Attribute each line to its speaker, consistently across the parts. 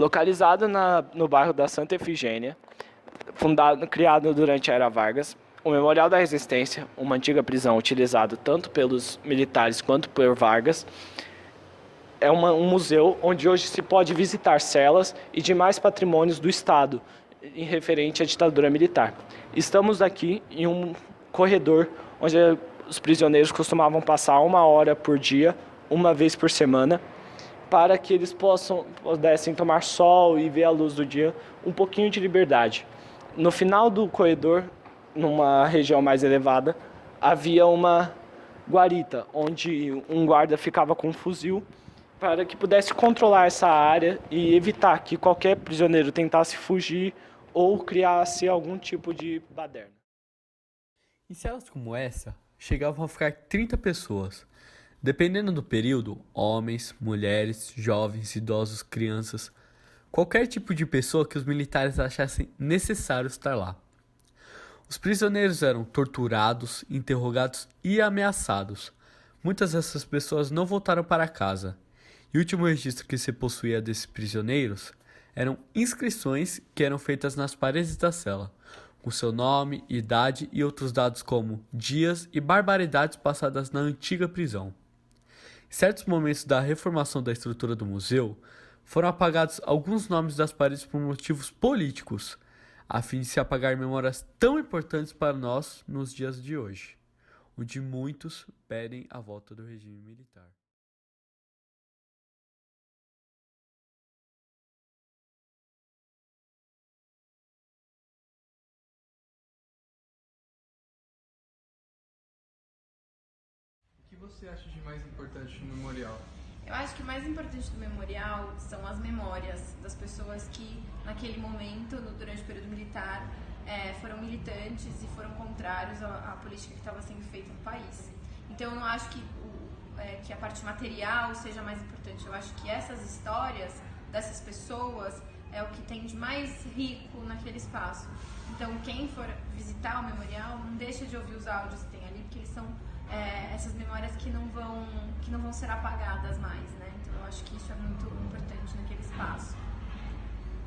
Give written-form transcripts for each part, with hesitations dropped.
Speaker 1: Localizado no bairro da Santa Efigênia, criado durante a Era Vargas, o Memorial da Resistência, uma antiga prisão utilizada tanto pelos militares quanto por Vargas, é um museu onde hoje se pode visitar celas e demais patrimônios do Estado em referente à ditadura militar. Estamos aqui em um corredor onde os prisioneiros costumavam passar 1 hora por dia, uma vez por semana, para que eles pudessem tomar sol e ver a luz do dia, um pouquinho de liberdade. No final do corredor, numa região mais elevada, havia uma guarita, onde um guarda ficava com um fuzil para que pudesse controlar essa área e evitar que qualquer prisioneiro tentasse fugir ou criasse algum tipo de baderna.
Speaker 2: Em celas como essa, chegavam a ficar 30 pessoas. Dependendo do período, homens, mulheres, jovens, idosos, crianças, qualquer tipo de pessoa que os militares achassem necessário estar lá. Os prisioneiros eram torturados, interrogados e ameaçados. Muitas dessas pessoas não voltaram para casa. E o último registro que se possuía desses prisioneiros eram inscrições que eram feitas nas paredes da cela, com seu nome, idade e outros dados como dias e barbaridades passadas na antiga prisão. Em certos momentos da reformação da estrutura do museu, foram apagados alguns nomes das paredes por motivos políticos, a fim de se apagar memórias tão importantes para nós nos dias de hoje, onde muitos pedem a volta do regime militar.
Speaker 3: O que você acha de mais importante no memorial?
Speaker 4: Eu acho que o mais importante do memorial são as memórias das pessoas que, naquele momento, durante o período militar, foram militantes e foram contrários à política que estava sendo feita no país. Então, eu não acho que a parte material seja mais importante. Eu acho que essas histórias dessas pessoas é o que tem de mais rico naquele espaço. Então, quem for visitar o memorial, não deixa de ouvir os áudios que tem ali, porque eles são essas memórias que não vão ser apagadas mais, né? Então eu acho que isso é muito importante naquele espaço.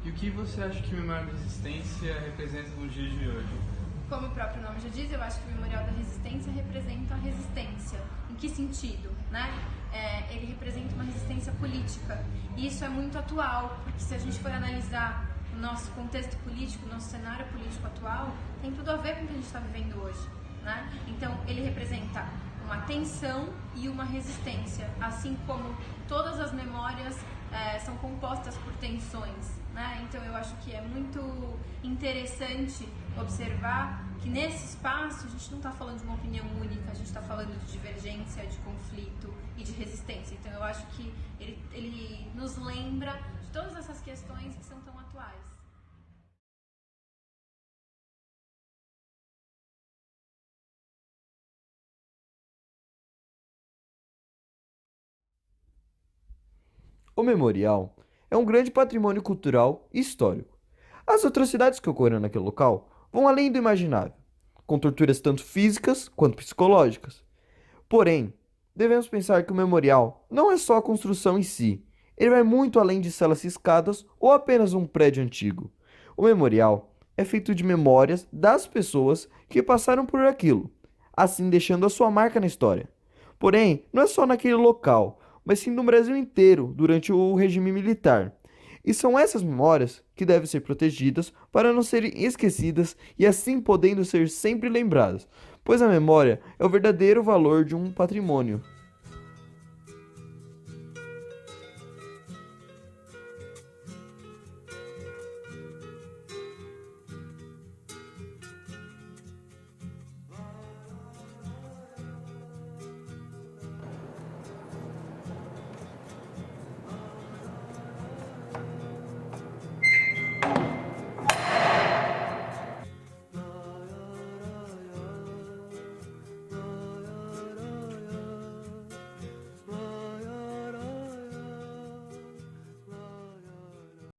Speaker 3: E o que você acha que o Memorial da Resistência representa nos dias de hoje?
Speaker 4: Como o próprio nome já diz, eu acho que o Memorial da Resistência representa a resistência. Em que sentido, né? Ele representa uma resistência política. E isso é muito atual, porque se a gente for analisar o nosso contexto político, o nosso cenário político atual, tem tudo a ver com o que a gente está vivendo hoje. Né? Então, ele representa uma tensão e uma resistência, assim como todas as memórias são compostas por tensões. Né? Então, eu acho que é muito interessante observar que nesse espaço a gente não está falando de uma opinião única, a gente está falando de divergência, de conflito e de resistência. Então, eu acho que ele nos lembra de todas essas questões que são tão atuais.
Speaker 5: O memorial é um grande patrimônio cultural e histórico. As atrocidades que ocorreram naquele local vão além do imaginável, com torturas tanto físicas quanto psicológicas. Porém, devemos pensar que o memorial não é só a construção em si, ele vai muito além de celas ciscadas ou apenas um prédio antigo. O memorial é feito de memórias das pessoas que passaram por aquilo, assim deixando a sua marca na história. Porém, não é só naquele local, mas sim no Brasil inteiro durante o regime militar. E são essas memórias que devem ser protegidas para não serem esquecidas e assim podendo ser sempre lembradas, pois a memória é o verdadeiro valor de um patrimônio.